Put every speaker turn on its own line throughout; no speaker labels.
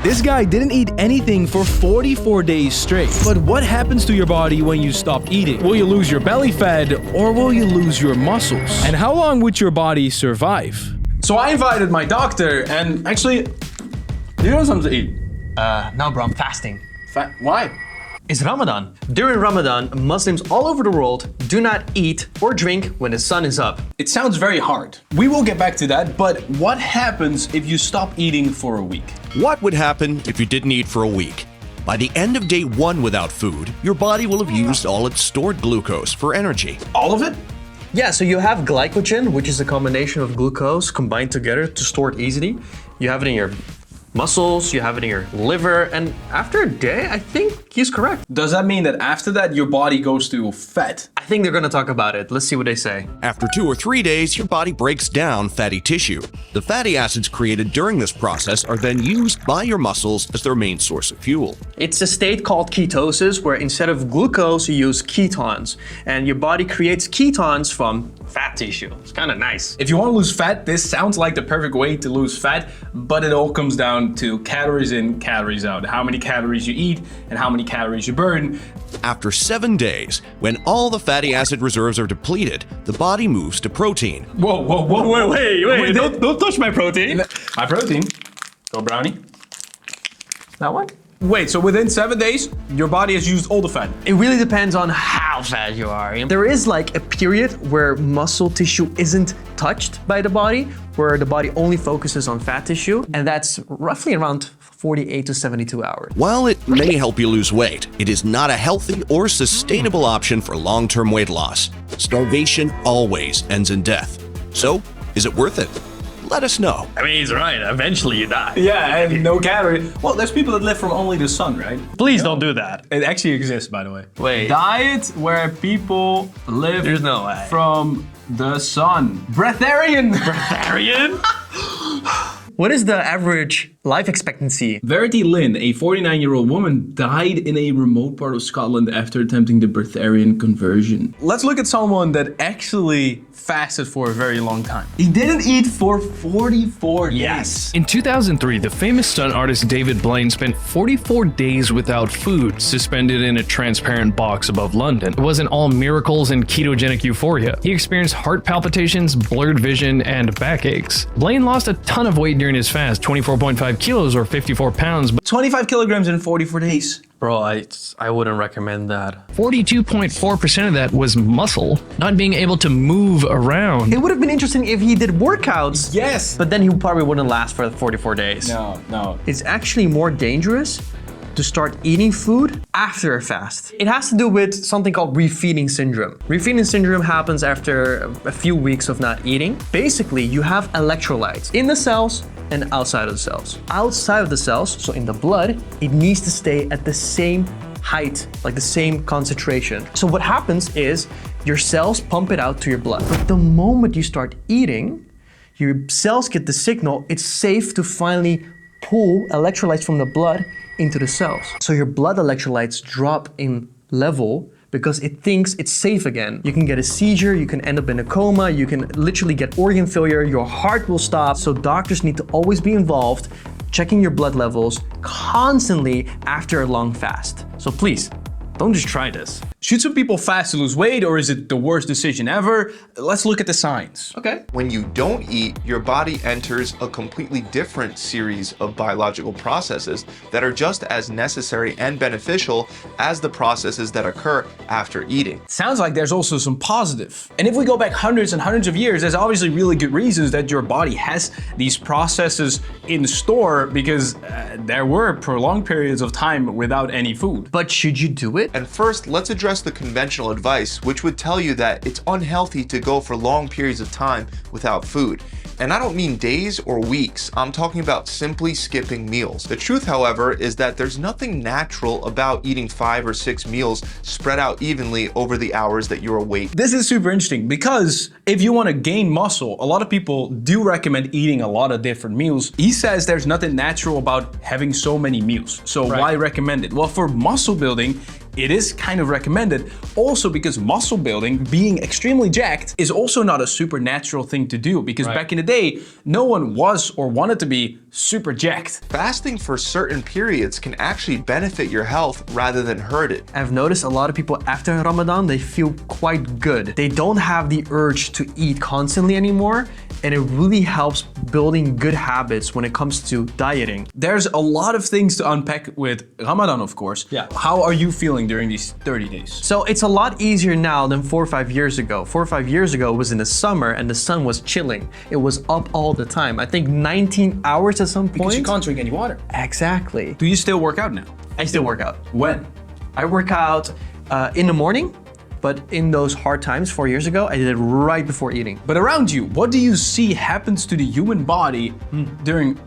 This guy didn't eat anything for 44 days straight. But what happens to your body when you stop eating? Will you lose your belly fat or will you lose your muscles? And how long would your body survive?
So I invited my doctor and actually, do you want something to eat?
No, bro, I'm fasting.
Why?
It's Ramadan. During Ramadan, Muslims all over the world do not eat or drink when the sun is up.
It sounds very hard. We will get back to that, but what happens if you stop eating for a week?
What would happen if you didn't eat for a week? By the end of day 1 without food, your body will have used all its stored glucose for energy.
All of it?
Yeah, so you have glycogen, which is a combination of glucose combined together to store it easily. You have it in your muscles, you have it in your liver, and after a day, I think he's correct.
Does that mean that after that, your body goes to fat?
I think they're gonna talk about it. Let's see what they say.
After 2 or 3 days, your body breaks down fatty tissue. The fatty acids created during this process are then used by your muscles as their main source of fuel.
It's a state called ketosis, where instead of glucose, you use ketones. And your body creates ketones from fat tissue. It's kind of nice.
If you want to lose fat, this sounds like the perfect way to lose fat, but it all comes down to calories in, calories out. How many calories you eat and how many calories you burn.
After 7 days, when all the fatty acid reserves are depleted, the body moves to protein.
Whoa, whoa, whoa,
Wait, don't touch my protein.
My protein. Go Brownie.
That one?
Wait, so within 7 days, your body has used all the fat?
It really depends on how fat you are. There is like a period where muscle tissue isn't touched by the body, where the body only focuses on fat tissue, and that's roughly around 48 to 72 hours.
While it may help you lose weight, it is not a healthy or sustainable option for long-term weight loss. Starvation always ends in death. So, is it worth it? Let us know.
I mean, he's right. Eventually you die.
Yeah, and no calories. Well, there's people that live from only the sun, right?
Please don't do that.
It actually exists, by the way.
Wait.
Diet where people live
There's no way.
from the sun. Breatharian.
Breatharian? What is the average life expectancy?
Verity Lynn, a 49-year-old woman, died in a remote part of Scotland after attempting the breatharian conversion. Let's look at someone that actually fasted for a very long time. He didn't eat for 44 days.
Yes.
In 2003, the famous stunt artist David Blaine spent 44 days without food, suspended in a transparent box above London. It wasn't all miracles and ketogenic euphoria. He experienced heart palpitations, blurred vision, and backaches. Blaine lost a ton of weight during his fast, 24.5 kilos or 54 pounds, but
25 kilograms in 44 days.
Bro, I wouldn't recommend that.
42.4% of that was muscle, not being able to move around.
It would have been interesting if he did workouts.
Yes.
But then he probably wouldn't last for 44 days.
No.
It's actually more dangerous to start eating food after a fast. It has to do with something called refeeding syndrome. Refeeding syndrome happens after a few weeks of not eating. Basically, you have electrolytes in the cells and outside of the cells. Outside of the cells, so in the blood, it needs to stay at the same height, like the same concentration. So what happens is your cells pump it out to your blood. But the moment you start eating, your cells get the signal it's safe to finally pull electrolytes from the blood into the cells. So your blood electrolytes drop in level because it thinks it's safe again. You can get a seizure, you can end up in a coma, you can literally get organ failure, your heart will stop. So doctors need to always be involved, checking your blood levels constantly after a long fast. So please, don't just try this.
Should some people fast to lose weight, or is it the worst decision ever? Let's look at the signs.
Okay.
When you don't eat, your body enters a completely different series of biological processes that are just as necessary and beneficial as the processes that occur after eating.
Sounds like there's also some positive. And if we go back hundreds and hundreds of years, there's obviously really good reasons that your body has these processes in store because there were prolonged periods of time without any food.
But should you do it?
And first, let's address the conventional advice, which would tell you that it's unhealthy to go for long periods of time without food. And I don't mean days or weeks, I'm talking about simply skipping meals. The truth, however, is that there's nothing natural about eating 5 or 6 meals spread out evenly over the hours that you're awake.
This is super interesting because if you want to gain muscle, a lot of people do recommend eating a lot of different meals. He says there's nothing natural about having so many meals. So why recommend it? Well, for muscle building, it is kind of recommended. Also because muscle building, being extremely jacked, is also not a supernatural thing to do because back in the day, no one was or wanted to be super jacked.
Fasting for certain periods can actually benefit your health rather than hurt it.
I've noticed a lot of people after Ramadan, they feel quite good. They don't have the urge to eat constantly anymore, and it really helps building good habits when it comes to dieting.
There's a lot of things to unpack with Ramadan, of course.
Yeah.
How are you feeling during these 30 days?
So it's a lot easier now than 4 or 5 years ago. 4 or 5 years ago it was in the summer and the sun was chilling. It was up all the time. I think 19 hours at some point.
Because you can't drink any water.
Exactly.
Do you still work out now?
I still work out.
When?
I work out in the morning, but in those hard times 4 years ago, I did it right before eating.
But around you, what do you see happens to the human body during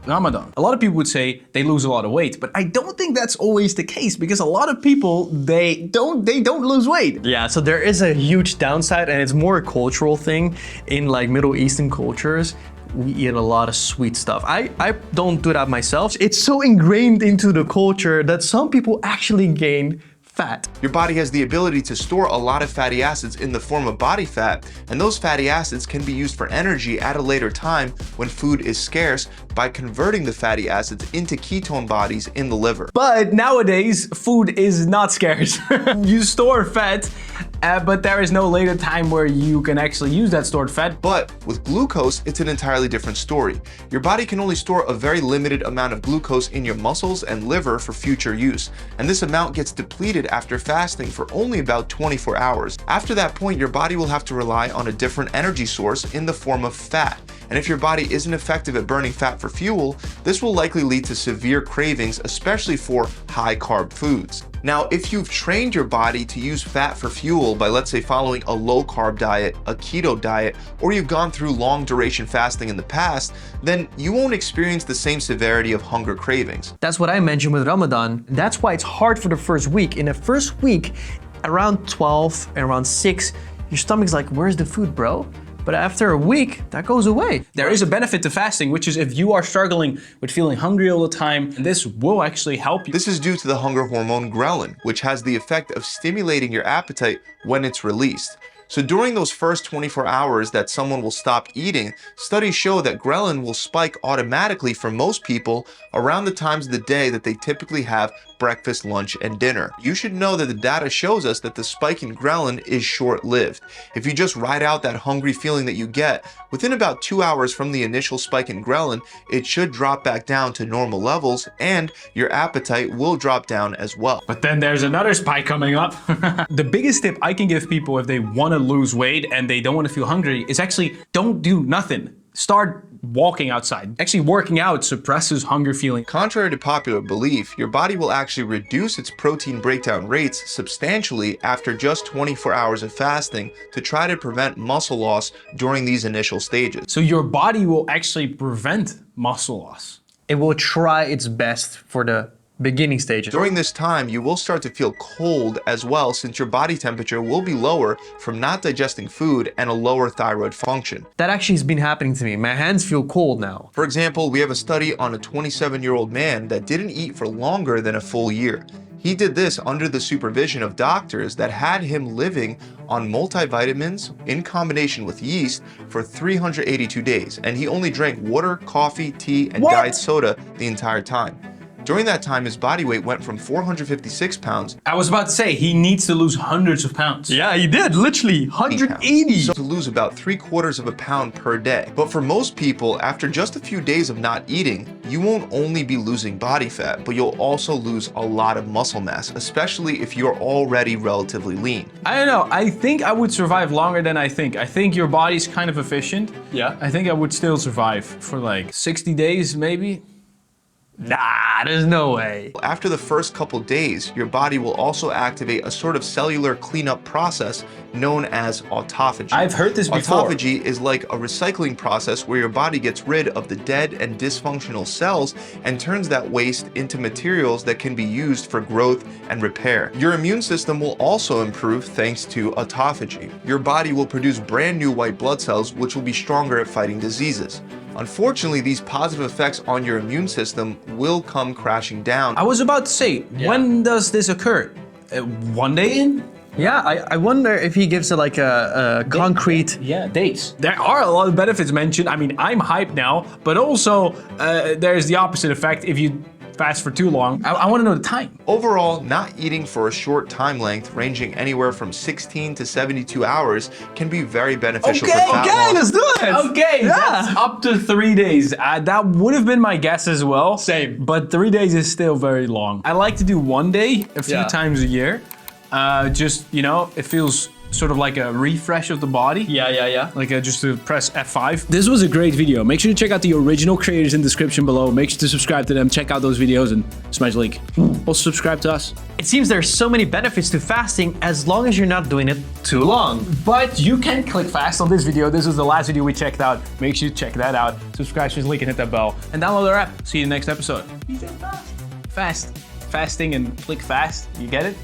Ramadan? A lot of people would say they lose a lot of weight, but I don't think that's always the case because a lot of people, they don't lose weight.
Yeah, so there is a huge downside, and it's more a cultural thing. In like Middle Eastern cultures, we eat a lot of sweet stuff. I don't do that myself. It's so ingrained into the culture that some people actually gain fat.
Your body has the ability to store a lot of fatty acids in the form of body fat, and those fatty acids can be used for energy at a later time when food is scarce by converting the fatty acids into ketone bodies in the liver.
But nowadays, food is not scarce. You store fat, but there is no later time where you can actually use that stored fat.
But with glucose, it's an entirely different story. Your body can only store a very limited amount of glucose in your muscles and liver for future use, and this amount gets depleted after fasting for only about 24 hours. After that point, your body will have to rely on a different energy source in the form of fat. And if your body isn't effective at burning fat for fuel, this will likely lead to severe cravings, especially for high-carb foods. Now, if you've trained your body to use fat for fuel by, let's say, following a low-carb diet, a keto diet, or you've gone through long-duration fasting in the past, then you won't experience the same severity of hunger cravings.
That's what I mentioned with Ramadan. That's why it's hard for the first week. In the first week, around 12 and around 6, your stomach's like, where's the food, bro? But after a week, that goes away.
There is a benefit to fasting, which is if you are struggling with feeling hungry all the time, this will actually help you.
This is due to the hunger hormone ghrelin, which has the effect of stimulating your appetite when it's released. So during those first 24 hours that someone will stop eating, studies show that ghrelin will spike automatically for most people around the times of the day that they typically have breakfast, lunch, and dinner. You should know that the data shows us that the spike in ghrelin is short-lived. If you just ride out that hungry feeling that you get, within about 2 hours from the initial spike in ghrelin, it should drop back down to normal levels, and your appetite will drop down as well.
But then there's another spike coming up. The biggest tip I can give people if they want to lose weight and they don't want to feel hungry is actually don't do nothing. Start walking outside. Actually, working out suppresses hunger feeling.
Contrary to popular belief, your body will actually reduce its protein breakdown rates substantially after just 24 hours of fasting to try to prevent muscle loss during these initial stages.
So your body will actually prevent muscle loss.
It will try its best for the beginning stages.
During this time, you will start to feel cold as well, since your body temperature will be lower from not digesting food and a lower thyroid function.
That actually has been happening to me. My hands feel cold now.
For example, we have a study on a 27-year-old man that didn't eat for longer than a full year. He did this under the supervision of doctors that had him living on multivitamins in combination with yeast for 382 days, and he only drank water, coffee, tea, and diet soda the entire time. During that time, his body weight went from 456 pounds.
I was about to say, he needs to lose hundreds of pounds.
Yeah, he did, literally 180.
So to lose about 3/4 of a pound per day. But for most people, after just a few days of not eating, you won't only be losing body fat, but you'll also lose a lot of muscle mass, especially if you're already relatively lean.
I don't know, I think I would survive longer than I think. I think your body's kind of efficient.
Yeah.
I think I would still survive for like 60 days maybe.
Nah, there's no way.
After the first couple days, your body will also activate a sort of cellular cleanup process known as autophagy.
I've heard this before.
Autophagy is like a recycling process where your body gets rid of the dead and dysfunctional cells and turns that waste into materials that can be used for growth and repair. Your immune system will also improve thanks to autophagy. Your body will produce brand new white blood cells, which will be stronger at fighting diseases. Unfortunately, these positive effects on your immune system will come crashing down.
I was about to say, when does this occur? One day in?
Yeah, I wonder if he gives it like a concrete.
Yeah, days. There are a lot of benefits mentioned. I mean, I'm hyped now, but also there's the opposite effect if you fast for too long. I want to know the time.
Overall, not eating for a short time length, ranging anywhere from 16 to 72 hours, can be very beneficial for fat loss.
let's do it.
Okay, that's up to 3 days. That would have been my guess as well.
Same.
But 3 days is still very long. I like to do 1 day a few times a year. Just, you know, it feels sort of like a refresh of the body.
Yeah.
Like just to press F5. This was a great video. Make sure to check out the original creators in the description below. Make sure to subscribe to them. Check out those videos and smash the link. Also subscribe to us.
It seems there's so many benefits to fasting as long as you're not doing it too long.
But you can click fast on this video. This was the last video we checked out. Make sure to check that out. Subscribe to the link and hit that bell. And download our app. See you in the next episode. Fasting and click fast. You get it?